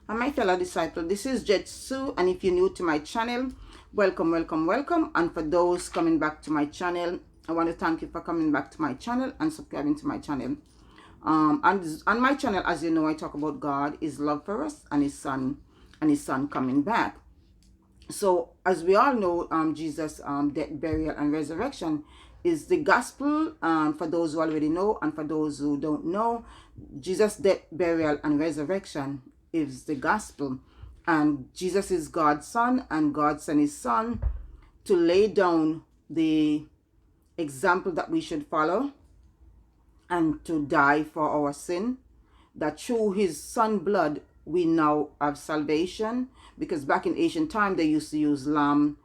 And my fellow disciple, this is Jetsu, and if you're new to my channel, welcome, welcome, welcome. And for those coming back to my channel, I want to thank you for coming back to my channel and subscribing to my channel. And on my channel, as you know, I talk about God, His love for us, and His Son coming back. So as we all know, Jesus' death, burial, and resurrection is the gospel. For those who already know, and for those who don't know, Jesus' death, burial, and resurrection is the gospel. And Jesus is God's son, and God sent His Son to lay down the example that we should follow and to die for our sin, that through His Son blood we now have salvation. Because back in ancient time they used to use lamb,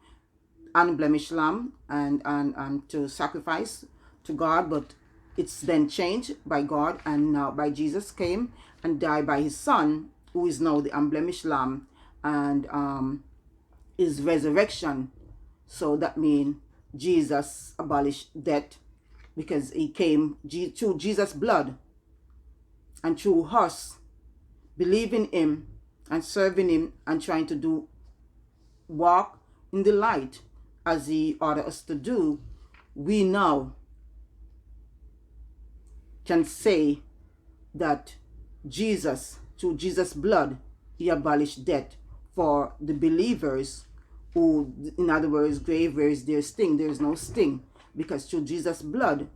unblemished lamb, and to sacrifice to God, but it's then changed by God, and now by Jesus came and died by His Son, who is now the unblemished lamb, and His resurrection. So that means Jesus abolished death, because He came through Jesus' blood, and through us believing Him and serving Him and trying to walk in the light as He ordered us to do, we now can say that Jesus, through Jesus' blood, He abolished death for the believers who, in other words, grave, where is their sting? There is no sting, because through Jesus' blood,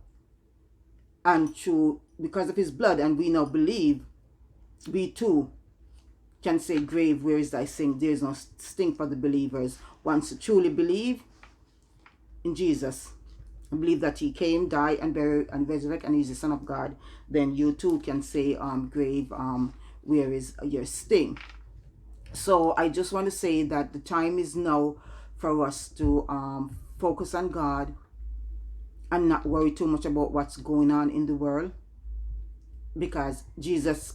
and because of His blood, and we now believe, we too can say, grave, where is thy sting? There is no sting for the believers. Once you truly believe in Jesus, and believe that He came, died, and buried, and resurrected, and He's the Son of God, then you too can say, grave, where is your sting? So I just want to say that the time is now for us to focus on God and not worry too much about what's going on in the world, because Jesus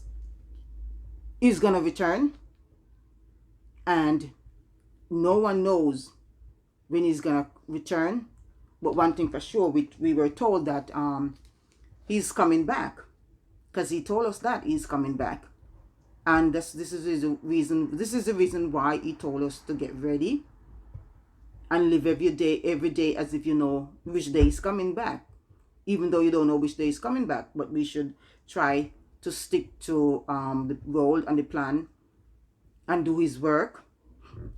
is going to return, and no one knows when He's going to return. But one thing for sure, we were told that He's coming back, because He told us that He's coming back. And this is the reason why He told us to get ready and live every day as if you know which day He's coming back, even though you don't know which day He's coming back. But we should try to stick to the role and the plan and do His work.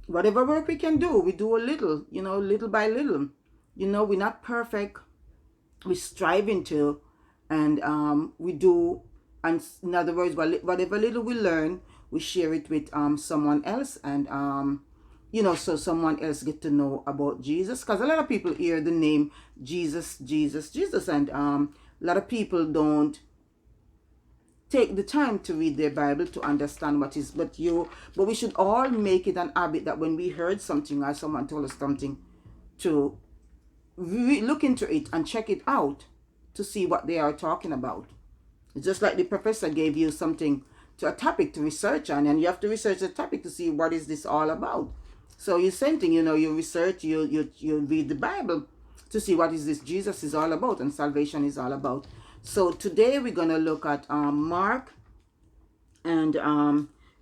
Whatever work we can do, we do a little, little by little. We're not perfect. We're striving to, and we do. And in other words, whatever little we learn, we share it with someone else, and so someone else get to know about Jesus. Because a lot of people hear the name Jesus, Jesus, Jesus, and a lot of people don't take the time to read their Bible to understand what is. But we should all make it an habit that when we heard something or someone told us something, to look into it and check it out to see what they are talking about. It's just like the professor gave you something, a topic to research on, and you have to research the topic to see what is this all about. So you same thing, you research, you read the Bible to see what is this Jesus is all about and salvation is all about. So today we're gonna look at Mark, and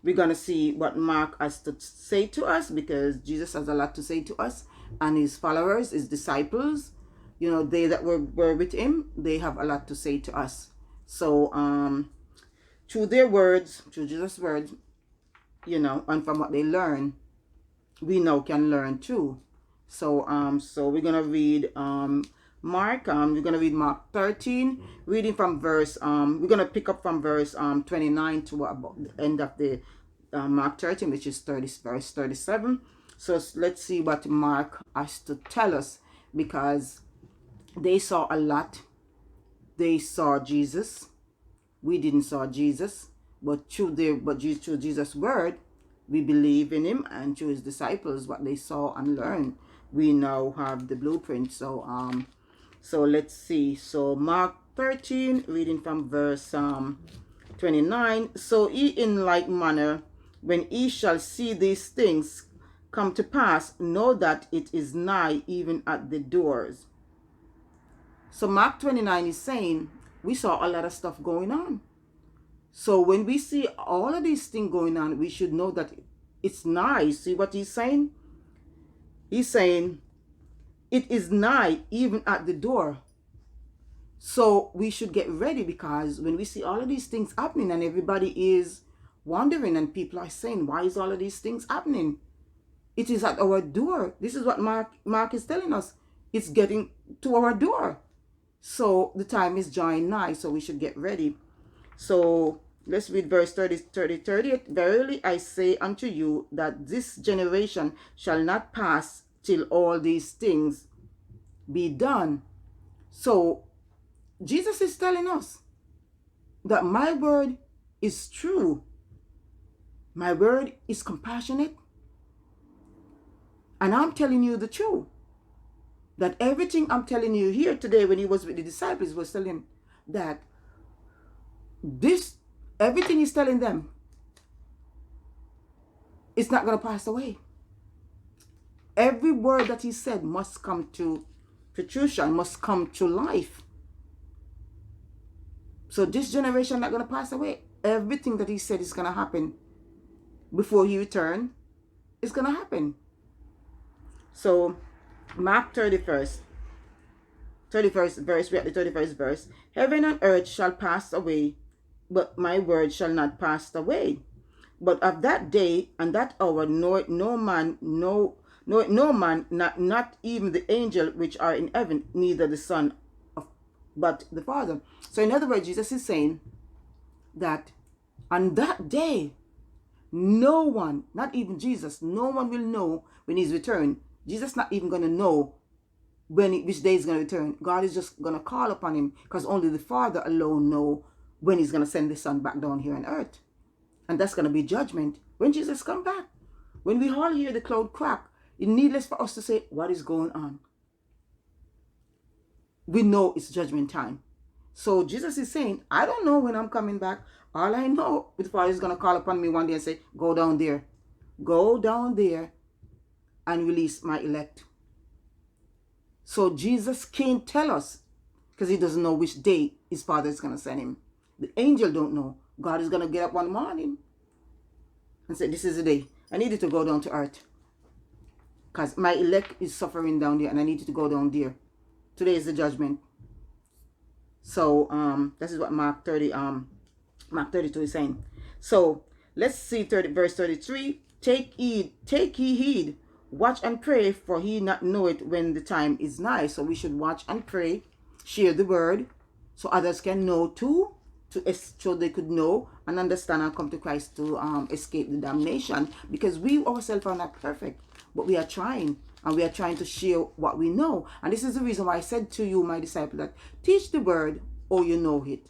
we're gonna see what Mark has to say to us, because Jesus has a lot to say to us, and His followers, His disciples, they that were with Him, they have a lot to say to us. So through their words, through Jesus' words, and from what they learn, we now can learn too. So we're gonna read Mark. We're gonna read Mark 13, reading from verse. We're gonna pick up from verse 29 to about the end of the Mark 13, which is verse 37. So let's see what Mark has to tell us, because they saw a lot. They saw Jesus. We didn't saw Jesus, but through Jesus' word, we believe in Him, and through His disciples, what they saw and learned, we now have the blueprint. So let's see. So Mark 13, reading from verse 29. So He in like manner, when He shall see these things come to pass, know that it is nigh, even at the doors. So Mark 29 is saying we saw a lot of stuff going on. So when we see all of these things going on, we should know that it's nigh. See what he's saying? He's saying it is nigh, even at the door. So we should get ready, because when we see all of these things happening and everybody is wondering and people are saying, why is all of these things happening? It is at our door. This is what Mark is telling us. It's getting to our door. So the time is drawing nigh, so we should get ready. So let's read verse 30. Verily I say unto you that this generation shall not pass till all these things be done. So Jesus is telling us that my word is true. My word is compassionate. And I'm telling you the truth. That everything I'm telling you here today, when he was with the disciples, was telling that everything he's telling them, it's not going to pass away. Every word that he said must come to fruition, must come to life. So this generation not going to pass away. Everything that he said is going to happen before he return is going to happen. So Mark 31st verse, we're at the 31st verse. Heaven and earth shall pass away, but my word shall not pass away. But of that day and that hour knoweth no man, not even the angel which are in heaven, neither the Son, but the Father. So in other words, Jesus is saying that on that day, no one, not even Jesus, no one will know when he's returned. Jesus not even going to know which day he's going to return. God is just going to call upon him, because only the Father alone know when he's going to send the Son back down here on earth. And that's going to be judgment when Jesus come back. When we all hear the cloud crack, it's needless for us to say, what is going on? We know it's judgment time. So Jesus is saying, I don't know when I'm coming back. All I know, the Father is going to call upon me one day and say, go down there. Go down there and release my elect. So Jesus can't tell us, because he doesn't know which day his Father is going to send him. The angel don't know. God is going to get up one morning and say, this is the day. I need you to go down to earth, because my elect is suffering down there and I need you to go down there. Today is the judgment. So this is what Mark 32 is saying. So let's see verse 33. Take ye heed, watch and pray, for he not knoweth when the time is nigh. So we should watch and pray, share the word, so others can know too, so they could know and understand and come to Christ to escape the damnation. Because we ourselves are not perfect, but we are trying. And we are trying to share what we know. And this is the reason why I said to you, my disciple, that teach the word or you know it.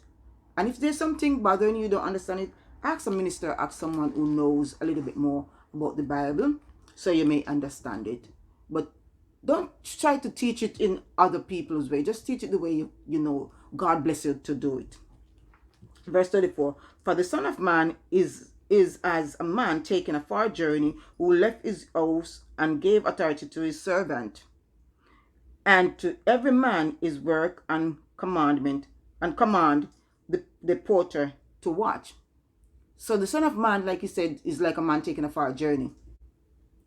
And if there's something bothering you, don't understand it, ask a minister, ask someone who knows a little bit more about the Bible, so you may understand it. But don't try to teach it in other people's way. Just teach it the way you know. God bless you to do it. Verse 34. For the Son of Man is as a man taking a far journey, who left his house and gave authority to his servant, and to every man his work and command the porter to watch. So the Son of Man, like he said, is like a man taking a far journey.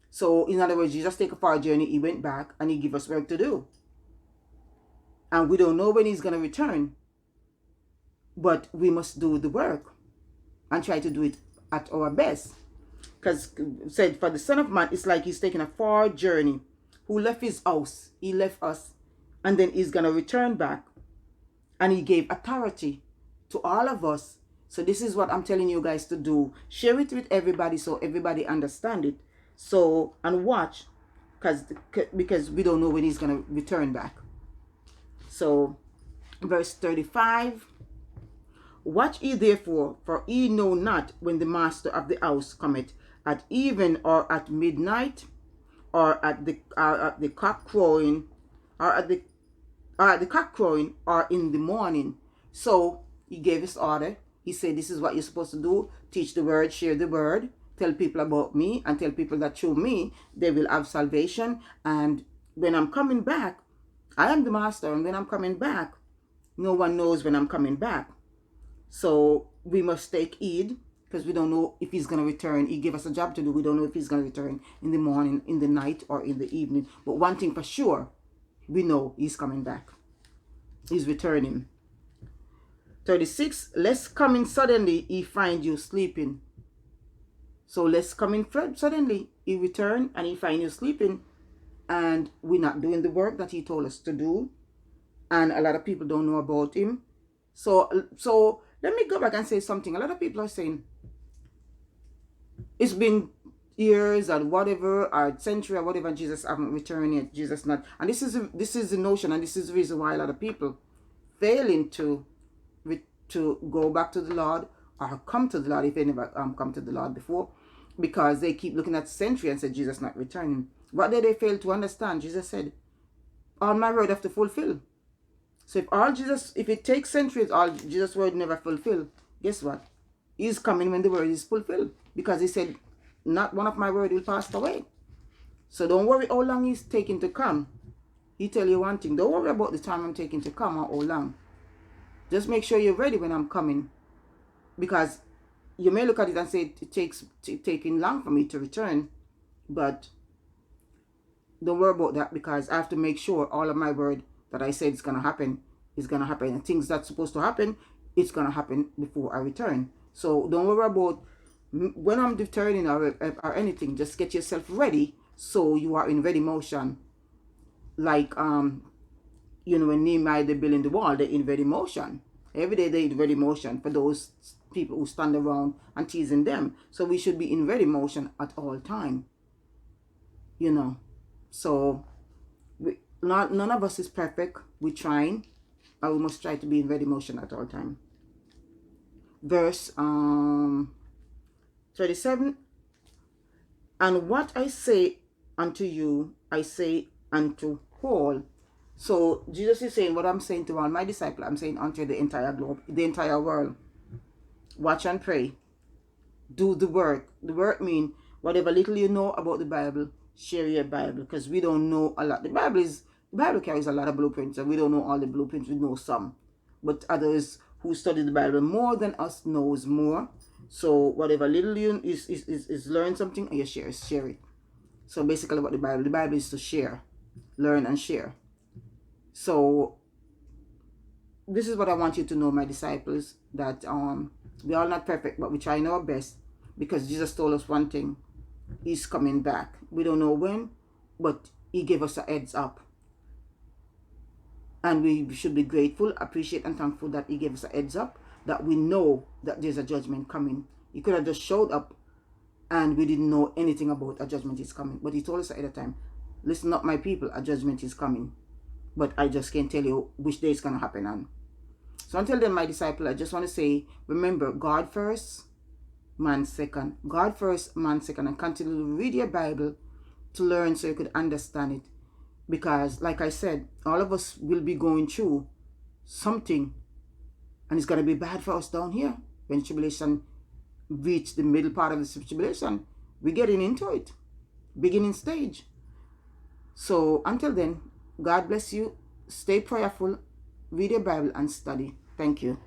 So in other words, Jesus take a far journey, he went back and he give us work to do. And we don't know when he's going to return, but we must do the work and try to do it at our best. Because said, for the Son of Man, it's like he's taking a far journey, who left his house, he left us, and then he's going to return back. And he gave authority to all of us. So this is what I'm telling you guys to do. Share it with everybody so everybody understand it. So, and watch, because we don't know when he's going to return back. So, verse 35. Watch ye therefore, for ye know not when the master of the house cometh, at even or at midnight, or at the cock crowing, or at the cock crowing, or in the morning. So he gave his order. He said, this is what you're supposed to do. Teach the word, share the word, tell people about me, and tell people that through me they will have salvation. And when I'm coming back, I am the master, and when I'm coming back, no one knows when I'm coming back. So we must take heed, because we don't know if he's going to return. He gave us a job to do. We don't know if he's going to return in the morning, in the night, or in the evening. But one thing for sure, we know he's coming back. He's returning. 36, lest coming suddenly he find you sleeping. So lest coming suddenly he return and he find you sleeping, and we're not doing the work that he told us to do, and a lot of people don't know about him. So let me go back and say something. A lot of people are saying it's been years and whatever, or century or whatever, Jesus haven't returned yet, Jesus not. And this is the notion, and this is the reason why a lot of people failing to go back to the Lord, or come to the Lord if they never come to the Lord before, because they keep looking at century and say Jesus not returning. What did they fail to understand? Jesus said, all my word have to fulfill. So if it takes centuries, all Jesus' word never fulfill, guess what? He's coming when the word is fulfilled, because he said, not one of my word will pass away. So don't worry how long he's taking to come. He tell you one thing, don't worry about the time I'm taking to come or how long. Just make sure you're ready when I'm coming, because you may look at it and say it takes taking long for me to return, but don't worry about that, because I have to make sure all of my word that I said is going to happen is going to happen, and things that's supposed to happen, it's going to happen before I return. So don't worry about when I'm returning or anything. Just get yourself ready so you are in ready motion. Like when Nehemiah, they building the wall, they're in ready motion. Every day they're in ready motion for those people who stand around and teasing them. So we should be in ready motion at all time. So none of us is perfect. We're trying, and we must try to be in ready motion at all time. Verse 37, and what I say unto you, I say unto all. So Jesus is saying what I'm saying to all my disciples, I'm saying unto the entire globe, the entire world. Watch and pray. Do the work. The work means whatever little you know about the Bible, share your Bible, because we don't know a lot. The Bible carries a lot of blueprints, and we don't know all the blueprints. We know some, but others who study the Bible more than us knows more. So whatever little you is learn something, and you share it. So basically, what the Bible is to share, learn, and share. So this is what I want you to know, my disciples, that we're all not perfect, but we're trying our best, because Jesus told us one thing: he's coming back. We don't know when, but he gave us a heads up. And we should be grateful, appreciate, and thankful that he gave us a heads up, that we know that there's a judgment coming. He could have just showed up and we didn't know anything about a judgment is coming. But he told us ahead of time, listen up, my people, a judgment is coming. But I just can't tell you which day it's going to happen on. So until then, my disciple, I just want to say, remember, God first, man second. God first, man second. And continue to read your Bible to learn so you could understand it. Because, like I said, all of us will be going through something, and it's going to be bad for us down here. When tribulation reach the middle part of the tribulation, we're getting into it, beginning stage. So until then, God bless you. Stay prayerful, read your Bible, and study. Thank you.